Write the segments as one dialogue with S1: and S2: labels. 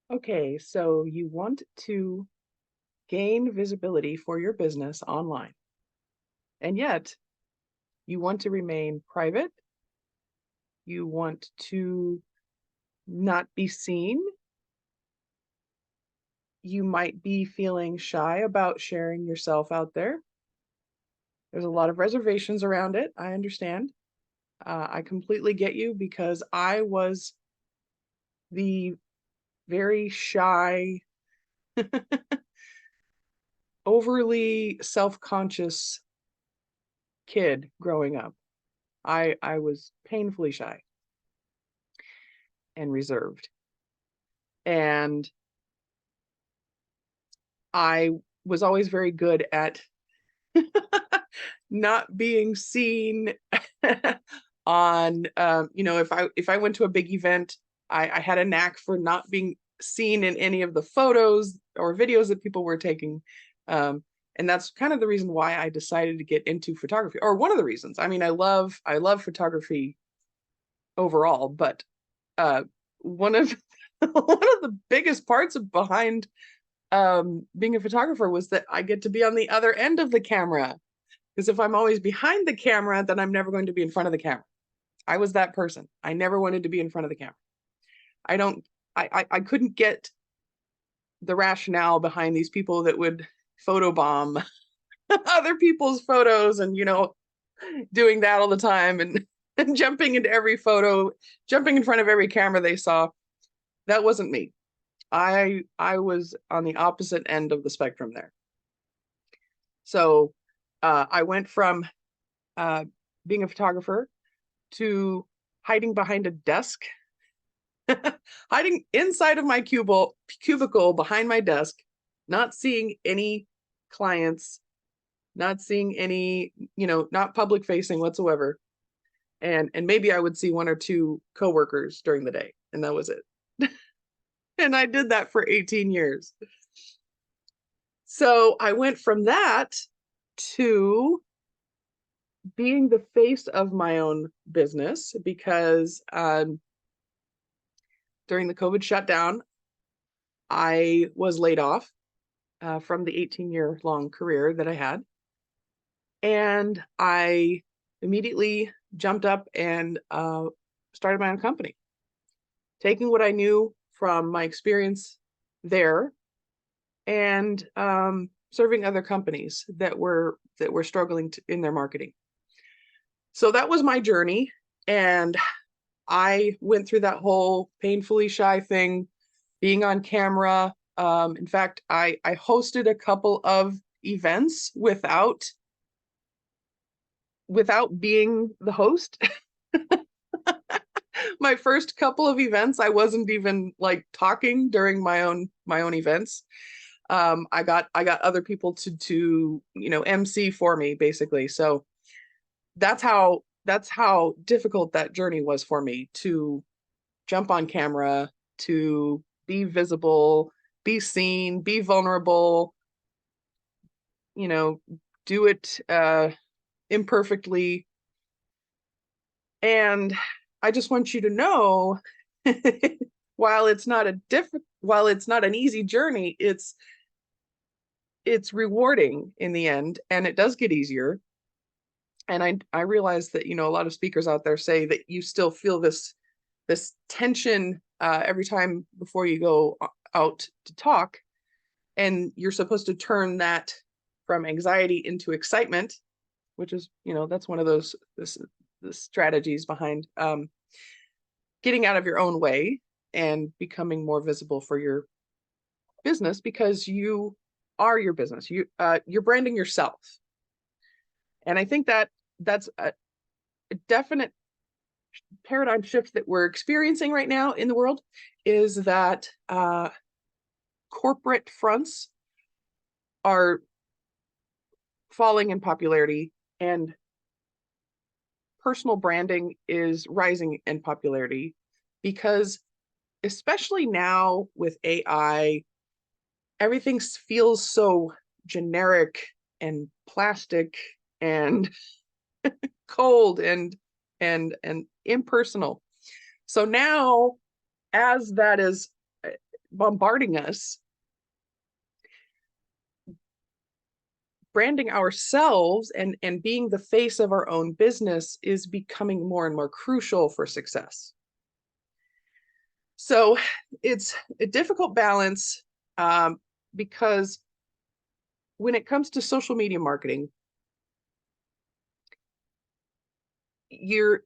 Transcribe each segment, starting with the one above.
S1: Okay, so you want to gain visibility for your business online, and yet you want to remain private. You want to not be seen. You might be feeling shy about sharing yourself out there. There's a lot of reservations around it. I understand. I completely get you because I was the very shy, overly self-conscious kid growing up. I was painfully shy and reserved. And I was always very good at not being seen on if I went to a big event, I had a knack for not being seen in any of the photos or videos that people were taking. And that's kind of the reason why I decided to get into photography, or one of the reasons. I mean, I love photography overall, but uh, one of one of the biggest parts of behind being a photographer was that I get to be on the other end of the camera. Because if I'm always behind the camera, then I'm never going to be in front of the camera. I was that person. I never wanted to be in front of the camera. I don't. I couldn't get the rationale behind these people that would photobomb other people's photos and doing that all the time and jumping into every photo, jumping in front of every camera they saw. That wasn't me. I was on the opposite end of the spectrum there. So I went from uh, being a photographer to hiding behind a desk, hiding inside of my cubicle behind my desk, not seeing any clients, not seeing any, not public facing whatsoever. And maybe I would see one or two coworkers during the day, and that was it. And I did that for 18 years. So I went from that to being the face of my own business because during the COVID shutdown, I was laid off from the 18-year-long career that I had. And I immediately jumped up and started my own company, taking what I knew from my experience there and serving other companies that were struggling in their marketing. So that was my journey, and I went through that whole painfully shy thing, being on camera. In fact, I hosted a couple of events without being the host. My first couple of events, I wasn't even like talking during my own events. I got other people to MC for me basically. So that's how difficult that journey was for me to jump on camera, to be visible, be seen, be vulnerable, you know, do it imperfectly. And I just want you to know, while it's not an easy journey, it's rewarding in the end, and it does get easier. And I realize that a lot of speakers out there say that you still feel this tension every time before you go out to talk, and you're supposed to turn that from anxiety into excitement, which is that's one of those the strategies behind getting out of your own way and becoming more visible for your business, because you are your business. You're branding yourself. And I think that that's a definite paradigm shift that we're experiencing right now in the world, is that corporate fronts are falling in popularity, and personal branding is rising in popularity, because especially now with AI, everything feels so generic and plastic and cold and impersonal. So now, as that is bombarding us, branding ourselves and being the face of our own business is becoming more and more crucial for success. So it's a difficult balance, because when it comes to social media marketing, you're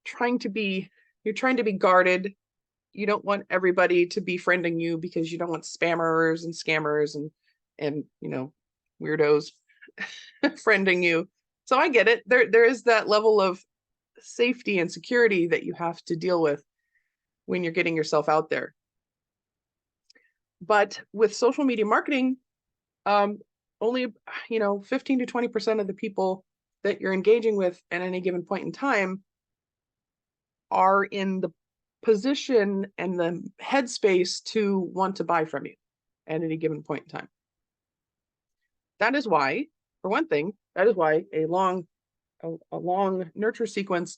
S1: trying to be guarded. You don't want everybody to be friending you because you don't want spammers and scammers and weirdos friending you. So I get it. There is that level of safety and security that you have to deal with when you're getting yourself out there. But with social media marketing, only 15 to 20% of the people that you're engaging with at any given point in time are in the position and the headspace to want to buy from you at any given point in time. That is why, for one thing, that is why a long nurture sequence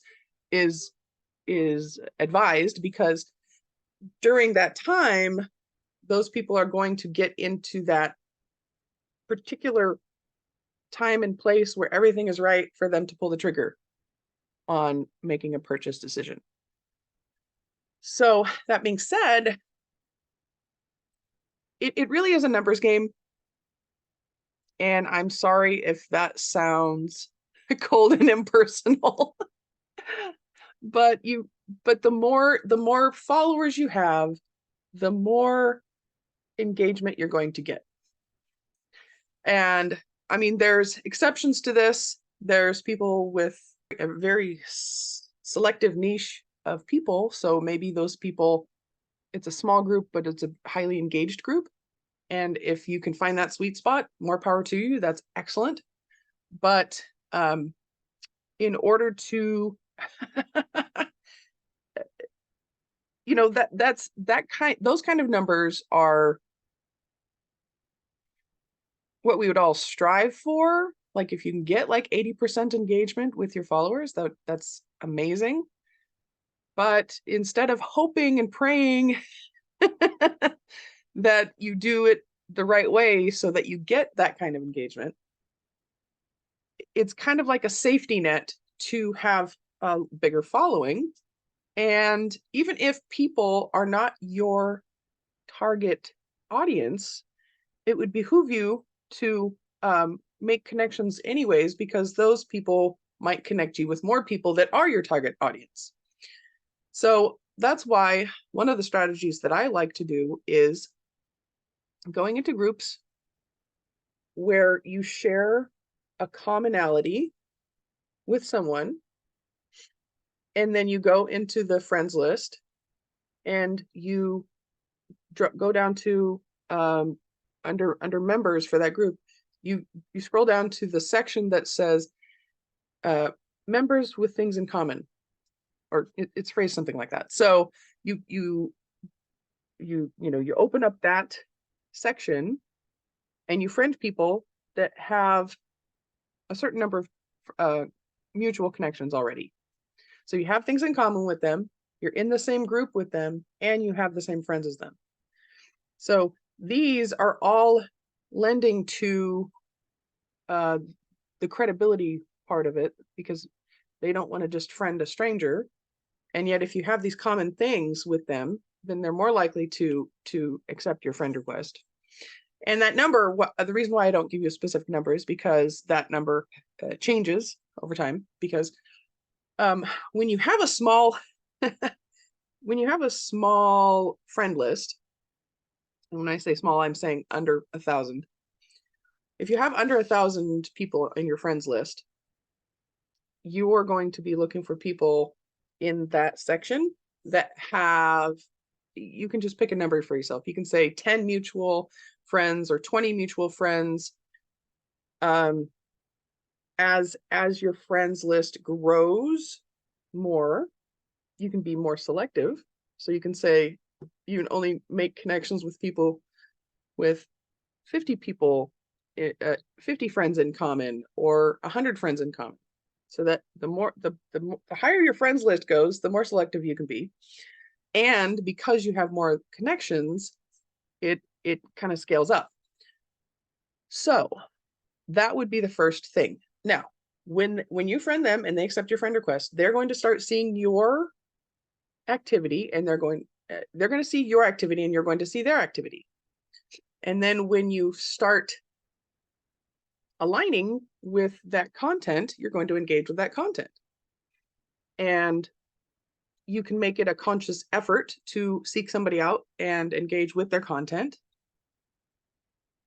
S1: is advised, because during that time, those people are going to get into that particular time and place where everything is right for them to pull the trigger on making a purchase decision. So that being said, it really is a numbers game. And I'm sorry if that sounds cold and impersonal. but the more followers you have, the more engagement you're going to get. And I mean, there's exceptions to this. There's people with a very selective niche of people. So maybe those people, it's a small group, but it's a highly engaged group. And if you can find that sweet spot, more power to you. That's excellent. But in order to, those kind of numbers are what we would all strive for. Like if you can get like 80% engagement with your followers, that's amazing. But instead of hoping and praying that you do it the right way so that you get that kind of engagement, it's kind of like a safety net to have a bigger following. And even if people are not your target audience, it would behoove you to make connections anyways, because those people might connect you with more people that are your target audience. So that's why one of the strategies that I like to do is going into groups where you share a commonality with someone, and then you go into the friends list and you go down to under members for that group. You scroll down to the section that says members with things in common, or it's phrased something like that. So you open up that section and you friend people that have a certain number of mutual connections already. So you have things in common with them, you're in the same group with them, and you have the same friends as them. So these are all lending to the credibility part of it, because they don't want to just friend a stranger. And yet if you have these common things with them, then they're more likely to accept your friend request. And that number, the reason why I don't give you a specific number is because that number changes over time. Because when you have a small friend list, and when I say small, I'm saying under 1,000. If you have under 1,000 people in your friends list, you are going to be looking for people in that section that have, you can just pick a number for yourself. You can say 10 mutual friends or 20 mutual friends. As your friends list grows more, you can be more selective. So you can say you can only make connections with people with 50 friends in common, or 100 friends in common. So that the higher your friends list goes, the more selective you can be. And because you have more connections, it kind of scales up. So that would be the first thing. Now, when you friend them and they accept your friend request, they're going to start seeing your activity, and they're going to see your activity, and you're going to see their activity. And then when you start aligning with that content, you're going to engage with that content. And you can make it a conscious effort to seek somebody out and engage with their content.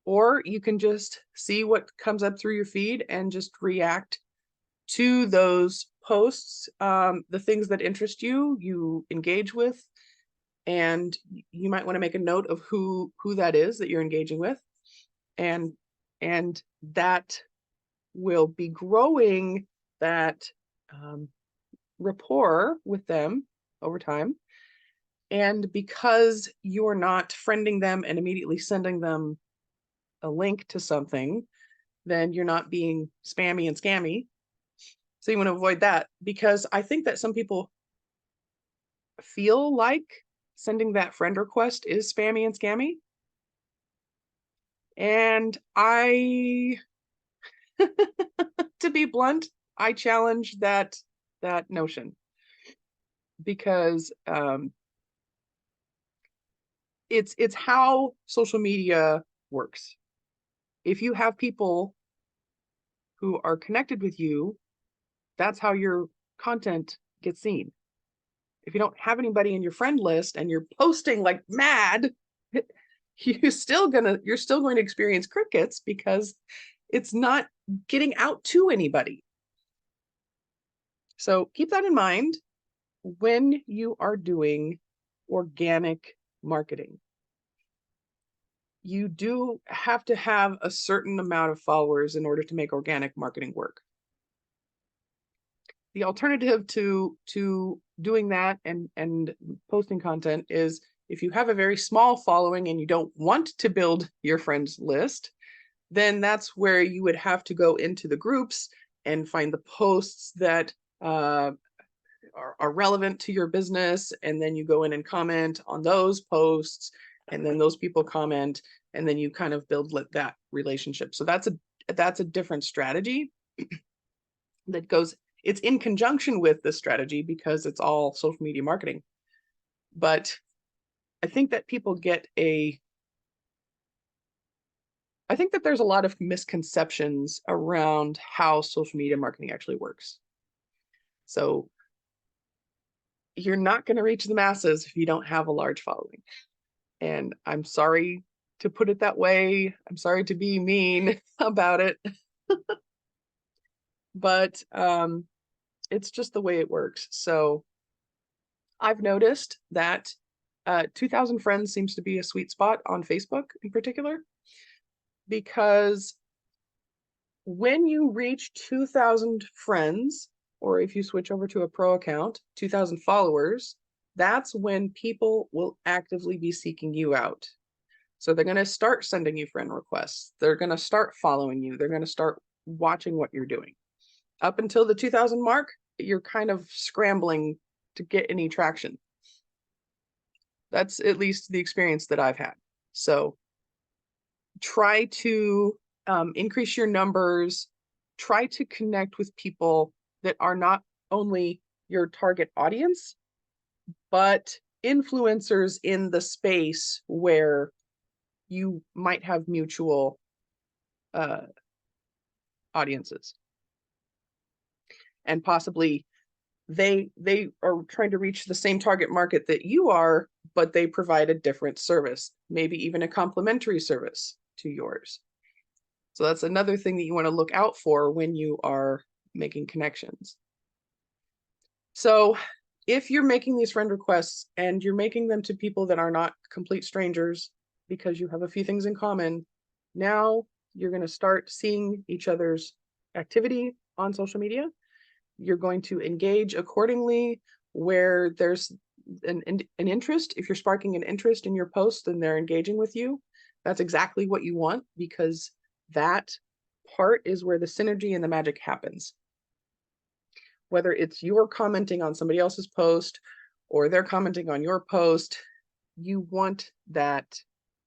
S1: Or you can just see what comes up through your feed and just react to those posts, the things that interest you, you engage with, and you might want to make a note of who that is that you're engaging with, and that will be growing that rapport with them over time. And because you're not friending them and immediately sending them a link to something, then you're not being spammy and scammy. So you want to avoid that, because I think that some people feel like sending that friend request is spammy and scammy. And I, to be blunt, I challenge that notion, because it's how social media works. If you have people who are connected with you, that's how your content gets seen. If you don't have anybody in your friend list and you're posting like mad, you're still going to experience crickets, because it's not getting out to anybody. So keep that in mind when you are doing organic marketing. You do have to have a certain amount of followers in order to make organic marketing work. The alternative to doing that and posting content is, if you have a very small following and you don't want to build your friends list, then that's where you would have to go into the groups and find the posts that are relevant to your business, and then you go in and comment on those posts, and then those people comment, and then you kind of build that relationship. So that's a different strategy that goes, it's in conjunction with this strategy because it's all social media marketing. But I think that I think that there's a lot of misconceptions around how social media marketing actually works. So you're not going to reach the masses if you don't have a large following. And I'm sorry to put it that way. I'm sorry to be mean about it. But it's just the way it works. So I've noticed that 2,000 friends seems to be a sweet spot on Facebook in particular, because when you reach 2,000 friends, or if you switch over to a pro account, 2,000 followers, that's when people will actively be seeking you out. So they're going to start sending you friend requests. They're going to start following you. They're going to start watching what you're doing. Up until the 2,000 mark, you're kind of scrambling to get any traction. That's at least the experience that I've had. So try to increase your numbers. Try to connect with people that are not only your target audience, but influencers in the space where you might have mutual audiences. And possibly they are trying to reach the same target market that you are, but they provide a different service, maybe even a complementary service to yours. So that's another thing that you want to look out for when you are making connections. So if you're making these friend requests and you're making them to people that are not complete strangers because you have a few things in common, now you're going to start seeing each other's activity on social media. You're going to engage accordingly where there's an interest. If you're sparking an interest in your post and they're engaging with you, that's exactly what you want, because that part is where the synergy and the magic happens. Whether it's you're commenting on somebody else's post or they're commenting on your post, you want that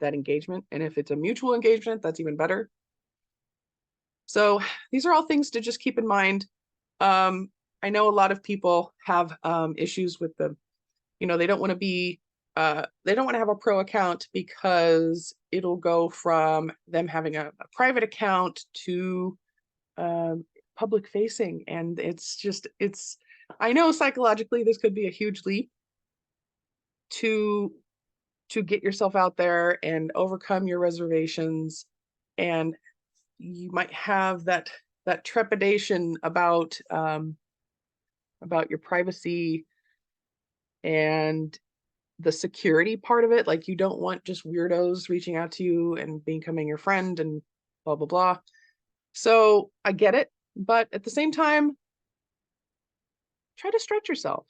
S1: that engagement. And if it's a mutual engagement, that's even better. So these are all things to just keep in mind. I know a lot of people have issues with the, they don't want to be, they don't want to have a pro account because it'll go from them having a private account to public facing. And I know psychologically this could be a huge leap to get yourself out there and overcome your reservations, and you might have that trepidation about your privacy and the security part of it. Like, you don't want just weirdos reaching out to you and becoming your friend and blah blah blah. So I get it, but at the same time, try to stretch yourself.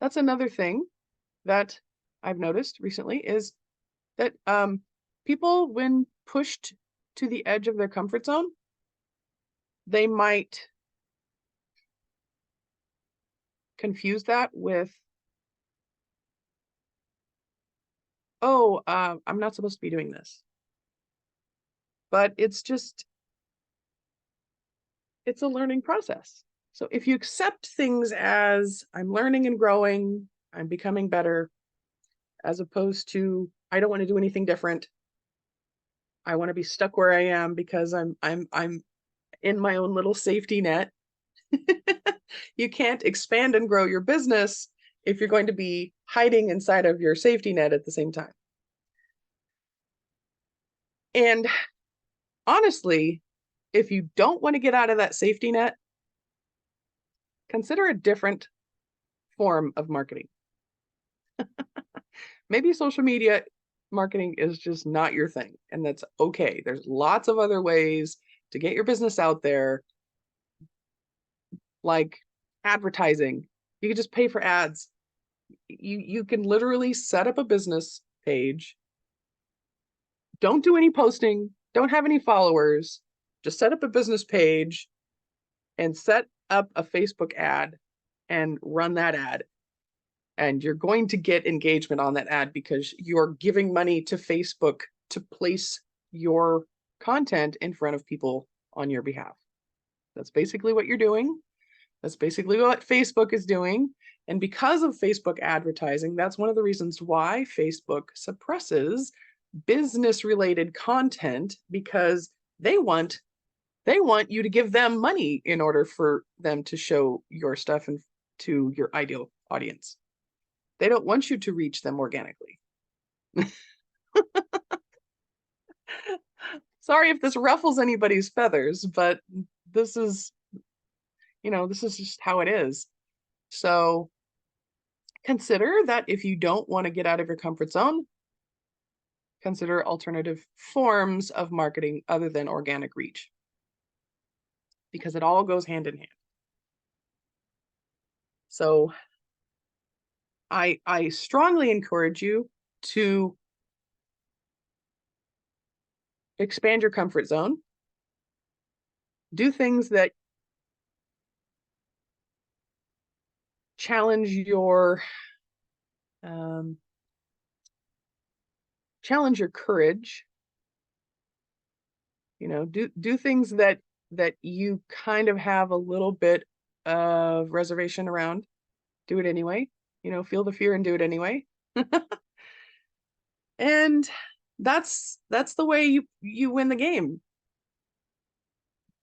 S1: That's another thing that I've noticed recently, is that people, when pushed to the edge of their comfort zone, they might confuse that with, oh, I'm not supposed to be doing this. But it's a learning process. So if you accept things as, I'm learning and growing, I'm becoming better, as opposed to, I don't want to do anything different, I want to be stuck where I am because I'm in my own little safety net. You can't expand and grow your business if you're going to be hiding inside of your safety net at the same time. And honestly, if you don't want to get out of that safety net, consider a different form of marketing. Maybe social media marketing is just not your thing, and that's okay. There's lots of other ways to get your business out there, like advertising. You can just pay for ads. You can literally set up a business page. Don't do any posting, don't have any followers, just set up a business page and set up a Facebook ad and run that ad. And you're going to get engagement on that ad because you're giving money to Facebook to place your content in front of people on your behalf. That's basically what you're doing. That's basically what Facebook is doing. And because of Facebook advertising, that's one of the reasons why Facebook suppresses business-related content, because they want you to give them money in order for them to show your stuff and to your ideal audience. They don't want you to reach them organically. Sorry if this ruffles anybody's feathers, but this is just how it is. So consider that if you don't want to get out of your comfort zone, consider alternative forms of marketing other than organic reach, because it all goes hand in hand. So I strongly encourage you to expand your comfort zone. Do things that challenge your courage. Do things that you kind of have a little bit of reservation around. Do it anyway. Feel the fear and do it anyway. And that's the way you win the game.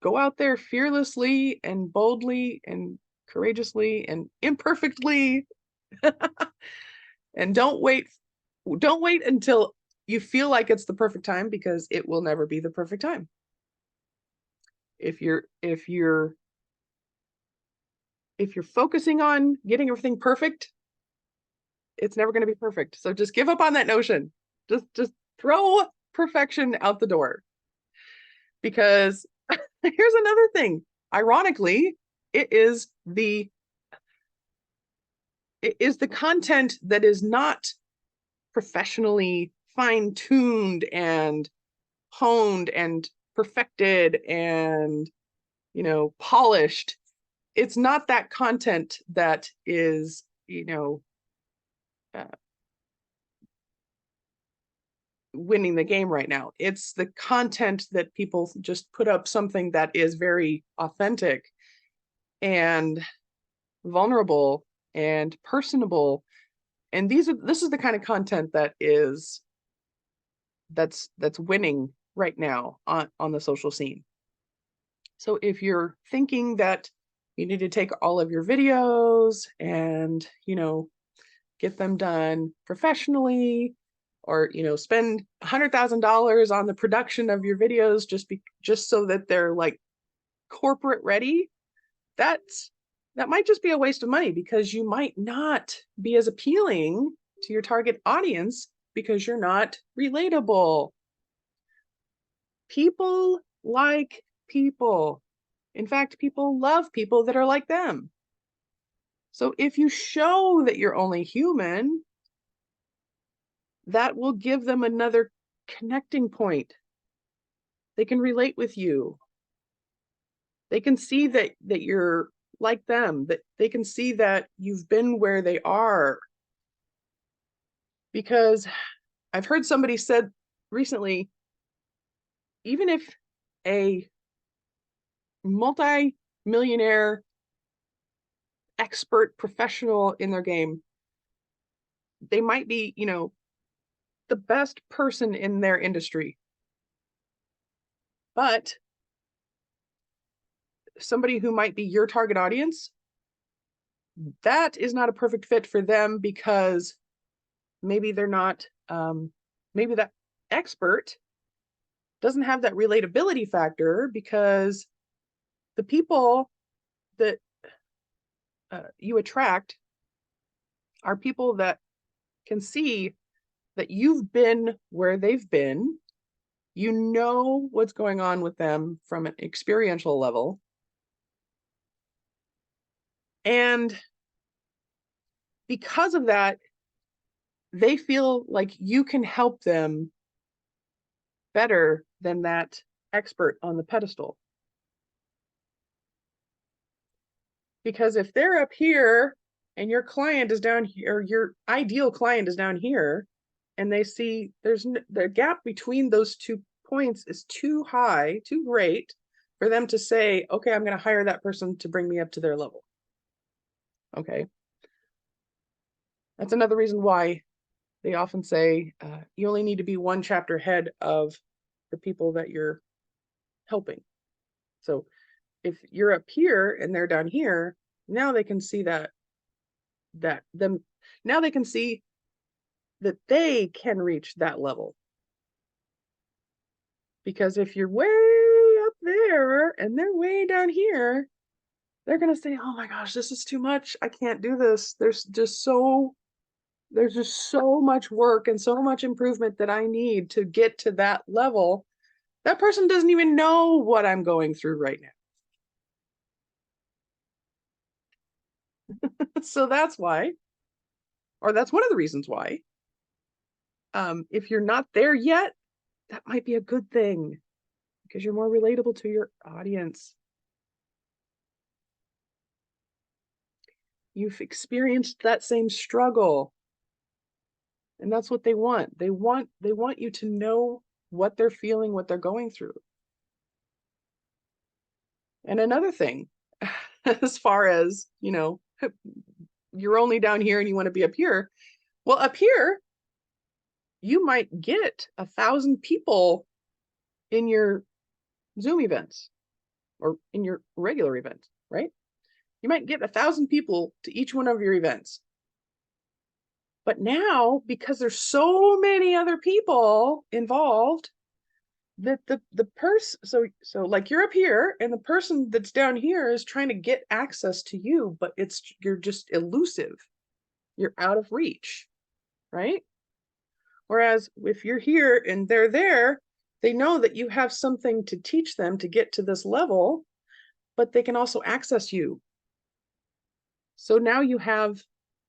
S1: Go out there fearlessly and boldly and courageously and imperfectly. And don't wait until you feel like it's the perfect time, because it will never be the perfect time. If you're focusing on getting everything perfect, it's never going to be perfect. So just give up on that notion. Just throw perfection out the door. Because here's another thing. Ironically, it is the content that is not professionally fine-tuned and honed and perfected and polished. It's not that content that is winning the game right now. It's the content that people just put up something that is very authentic and vulnerable and personable. And this is the kind of content that's winning right now on the social scene. So if you're thinking that you need to take all of your videos and, get them done professionally, or, spend $100,000 on the production of your videos just so that they're like corporate ready, that might just be a waste of money, because you might not be as appealing to your target audience because you're not relatable. People like people. In fact, people love people that are like them. So if you show that you're only human, that will give them another connecting point. They can relate with you. They can see that you're like them, that they can see that you've been where they are. Because I've heard somebody said recently, even if a multi-millionaire expert professional in their game, they might be, the best person in their industry, but somebody who might be your target audience, that is not a perfect fit for them, because maybe they're not, maybe that expert doesn't have that relatability factor, because the people that you attract are people that can see that you've been where they've been. You know what's going on with them from an experiential level. And because of that, they feel like you can help them better than that expert on the pedestal. Because if they're up here and your client is down here, or your ideal client is down here, and they see the gap between those 2 points is too high, too great for them to say, okay, I'm going to hire that person to bring me up to their level. Okay. That's another reason why they often say you only need to be 1 chapter ahead of the people that you're helping. So if you're up here and they're down here, now they can see now they can see that they can reach that level. Because if you're way up there and they're way down here, they're going to say, oh my gosh, this is too much. I can't do this. There's just so much work and so much improvement that I need to get to that level. That person doesn't even know what I'm going through right now. So that's why, or that's one of the reasons why, if you're not there yet, that might be a good thing, because you're more relatable to your audience. You've experienced that same struggle. And that's what they want. They want you to know what they're feeling, what they're going through. And another thing, as far as, you're only down here and you want to be up here. Well, up here, you might get 1,000 people in your Zoom events or in your regular events, right? You might get 1,000 people to each one of your events. But now, because there's so many other people involved, that the person, so like you're up here and the person that's down here is trying to get access to you, but you're just elusive. You're out of reach, right? Whereas if you're here and they're there, they know that you have something to teach them to get to this level, but they can also access you. So now you have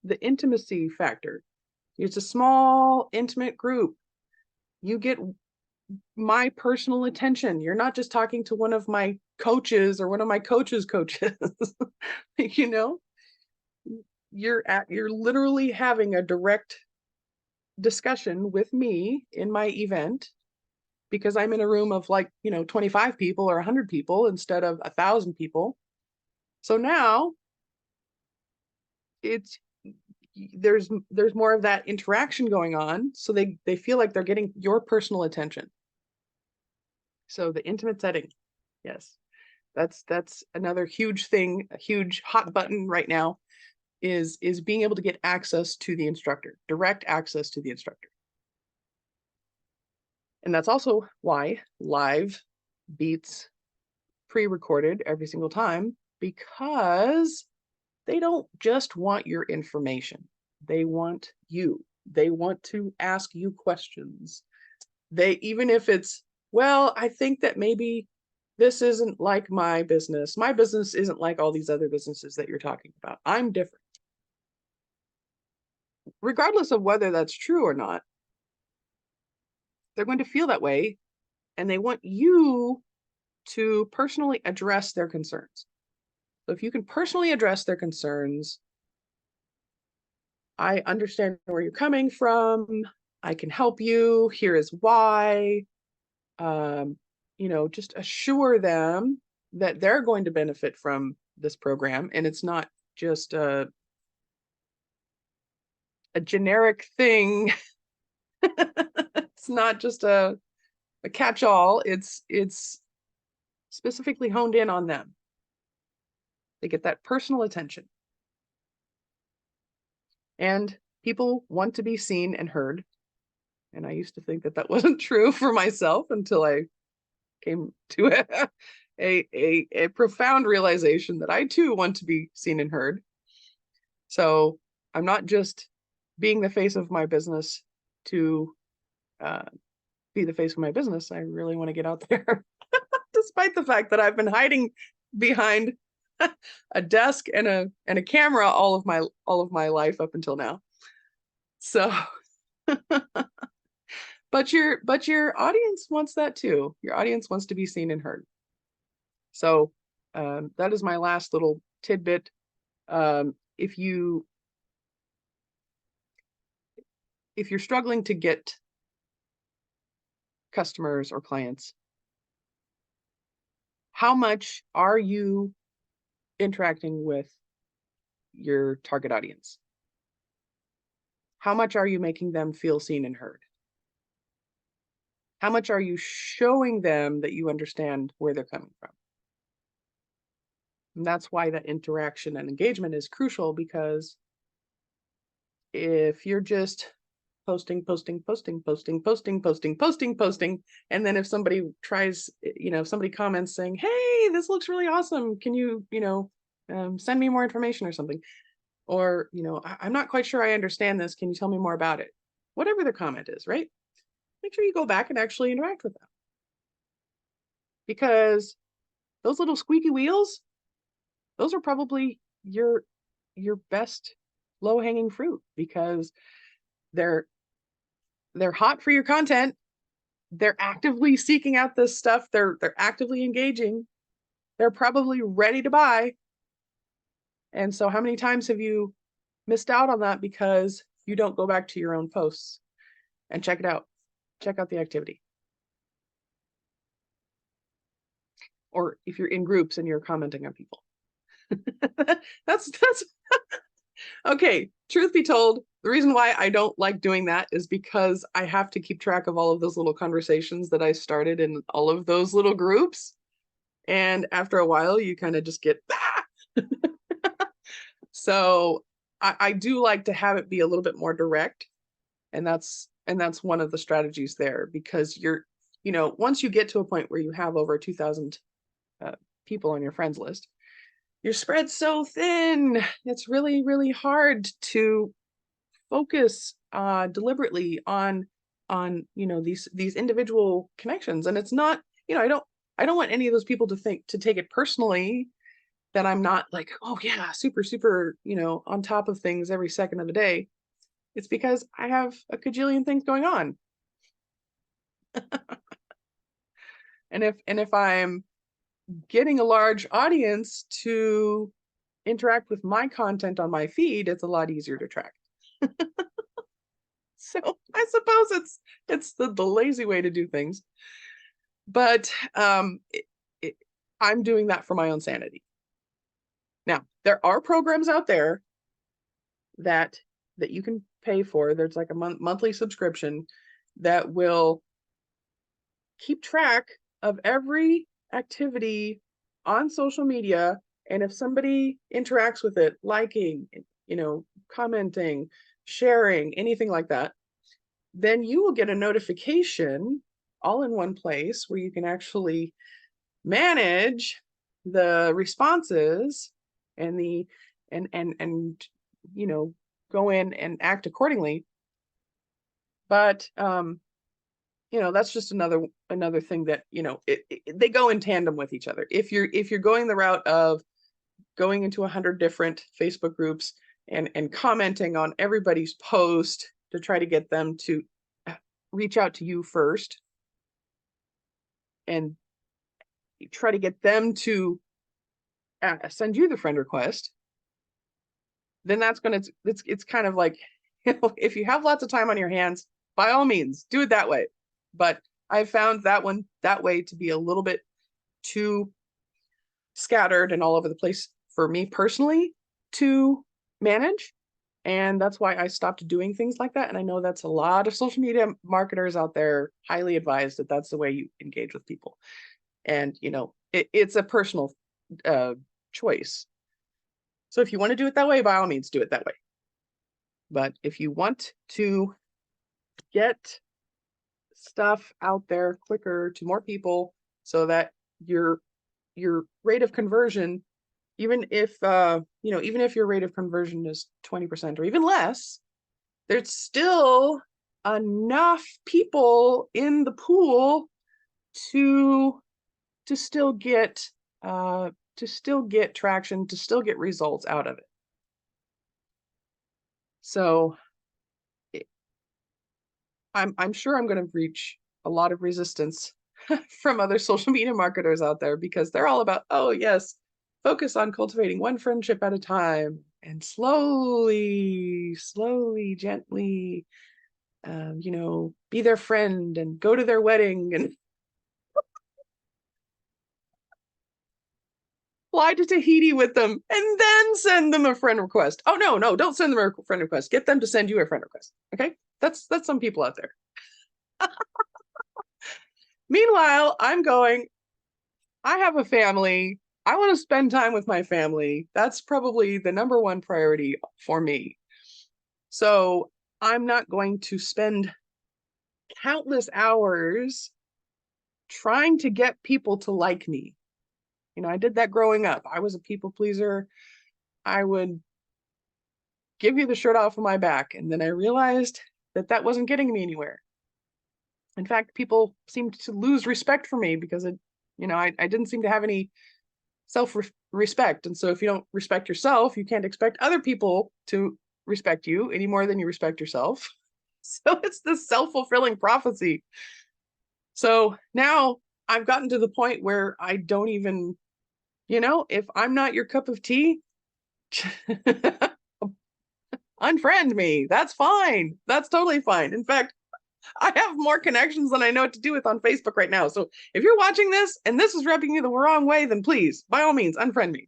S1: the intimacy factor. It's a small, intimate group. You get my personal attention. You're not just talking to one of my coaches or one of my coaches' coaches. You're literally having a direct discussion with me in my event because I'm in a room of like, 25 people or 100 people instead of 1,000 people. So now it's there's more of that interaction going on, so they feel like they're getting your personal attention. So the intimate setting, yes, that's another huge thing, a huge hot button right now is being able to get access to the instructor, direct access to the instructor. And that's also why live beats pre-recorded every single time, because they don't just want your information. They want you. They want to ask you questions. Even if it's, well, I think that maybe this isn't like my business. My business isn't like all these other businesses that you're talking about. I'm different. Regardless of whether that's true or not, they're going to feel that way, and they want you to personally address their concerns. So if you can personally address their concerns, I understand where you're coming from. I can help you. Here is why. Just assure them that they're going to benefit from this program, and it's not just a generic thing. It's not just a catch-all. It's specifically honed in on them. They get that personal attention. And people want to be seen and heard. And I used to think that that wasn't true for myself until I came to a profound realization that I too want to be seen and heard. So I'm not just being the face of my business to be the face of my business. I really want to get out there, despite the fact that I've been hiding behind a desk and a camera all of my life up until now. So but your audience wants that too. Your audience wants to be seen and heard. So that is my last little tidbit. If you're struggling to get customers or clients, how much are you interacting with your target audience? How much are you making them feel seen and heard? How much are you showing them that you understand where they're coming from? And that's why that interaction and engagement is crucial, because if you're just posting, and then if somebody tries, if somebody comments saying, hey, this looks really awesome, can you, send me more information or something? Or, I'm not quite sure I understand this, can you tell me more about it? Whatever the comment is, right? Make sure you go back and actually interact with them. Because those little squeaky wheels, those are probably your best low-hanging fruit, because they're hot for your content. They're actively seeking out this stuff. They're actively engaging. They're probably ready to buy. And so how many times have you missed out on that because you don't go back to your own posts and check it out? Check out the activity. Or if you're in groups and you're commenting on people. that's okay. Truth be told, the reason why I don't like doing that is because I have to keep track of all of those little conversations that I started in all of those little groups. And after a while, you kind of just get, So I do like to have it be a little bit more direct. And that's one of the strategies there, because once you get to a point where you have over 2,000 people on your friends list, you're spread so thin. It's really, really hard to focus deliberately on these individual connections. And it's not, I don't want any of those people to take it personally that I'm not like, oh yeah, super, super, on top of things every second of the day. It's because I have a cajillion things going on. And if I'm getting a large audience to interact with my content on my feed, it's a lot easier to track. So I suppose it's the lazy way to do things. But it, I'm doing that for my own sanity. Now, there are programs out there that you can pay for. There's like a monthly subscription that will keep track of every activity on social media, and if somebody interacts with it, liking, commenting, sharing, anything like that, then you will get a notification all in one place where you can actually manage the responses and the and go in and act accordingly. But that's just another thing that they go in tandem with each other. If you're going the route of going into 100 different Facebook groups and commenting on everybody's post to try to get them to reach out to you first and try to get them to send you the friend request, then it's kind of like, if you have lots of time on your hands, by all means do it that way. But I found that way to be a little bit too scattered and all over the place for me personally to manage. And that's why I stopped doing things like that. And I know that's a lot of social media marketers out there highly advised that that's the way you engage with people. And, it's a personal choice. So if you want to do it that way, by all means, do it that way. But if you want to get stuff out there quicker to more people so that your rate of conversion, even if your rate of conversion is 20% or even less, there's still enough people in the pool to still get traction, to still get results out of it. So I'm sure I'm going to reach a lot of resistance from other social media marketers out there, because they're all about, oh yes, focus on cultivating one friendship at a time and slowly, gently, be their friend and go to their wedding and fly to Tahiti with them and then send them a friend request. Oh no, don't send them a friend request. Get them to send you a friend request. Okay? That's some people out there. Meanwhile, I have a family. I want to spend time with my family. That's probably the number one priority for me. So I'm not going to spend countless hours trying to get people to like me. I did that growing up. I was a people pleaser. I would give you the shirt off of my back. And then I realized that wasn't getting me anywhere. In fact, people seemed to lose respect for me because I didn't seem to have any self-respect. And so if you don't respect yourself, you can't expect other people to respect you any more than you respect yourself. So it's this self-fulfilling prophecy. So now I've gotten to the point where I don't even, if I'm not your cup of tea, unfriend me. That's fine. That's totally fine. In fact, I have more connections than I know what to do with on Facebook right now. So if you're watching this and this is rubbing you the wrong way, then please, by all means, unfriend me.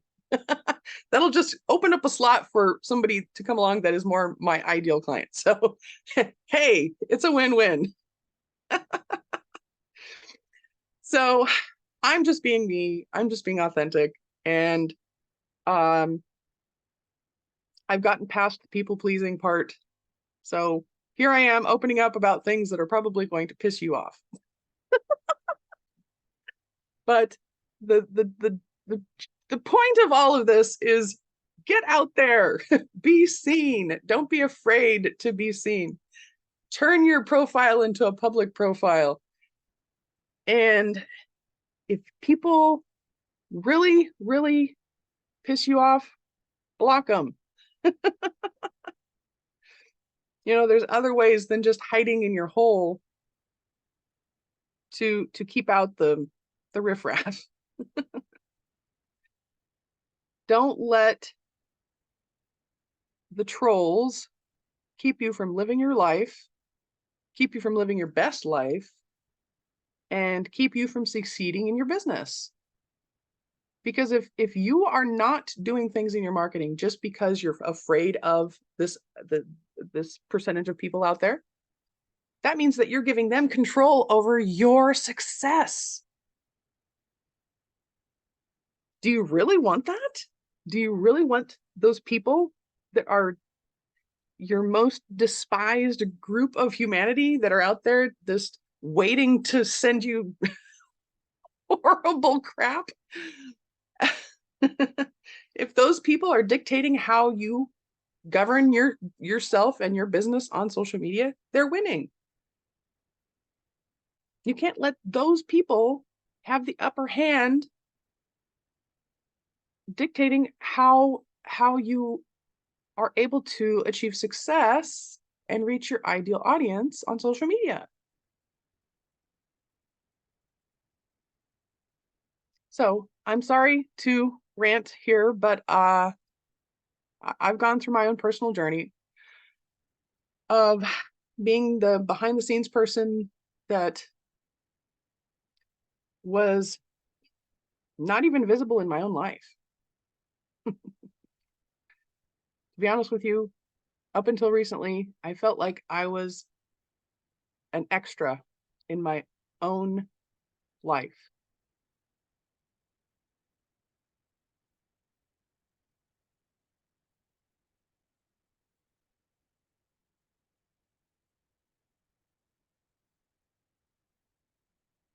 S1: That'll just open up a slot for somebody to come along that is more my ideal client. So, hey, it's a win-win. So I'm just being me. I'm just being authentic. And I've gotten past the people-pleasing part. So here I am opening up about things that are probably going to piss you off. But the point of all of this is get out there, be seen. Don't be afraid to be seen. Turn your profile into a public profile. And if people really, really piss you off, block them. There's other ways than just hiding in your hole to keep out the riffraff. Don't let the trolls keep you from living your life keep you from living your best life, and keep you from succeeding in your business. Because if you are not doing things in your marketing just because you're afraid of this percentage of people out there, that means that you're giving them control over your success. Do you really want that? Do you really want those people that are your most despised group of humanity that are out there just waiting to send you horrible crap? If those people are dictating how you govern yourself and your business on social media, they're winning. You can't let those people have the upper hand dictating how you are able to achieve success and reach your ideal audience on social media. So I'm sorry to rant here, but I've gone through my own personal journey of being the behind the scenes person that was not even visible in my own life. To be honest with you, up until recently, I felt like I was an extra in my own life.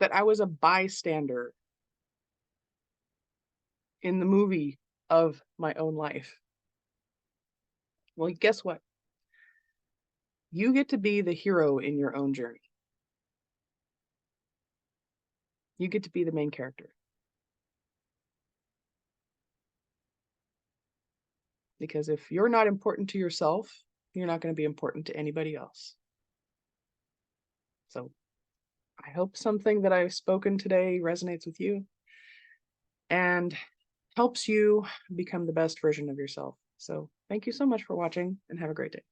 S1: That I was a bystander in the movie of my own life. Well, guess what? You get to be the hero in your own journey. You get to be the main character. Because if you're not important to yourself, you're not going to be important to anybody else. So I hope something that I've spoken today resonates with you and helps you become the best version of yourself. So thank you so much for watching and have a great day.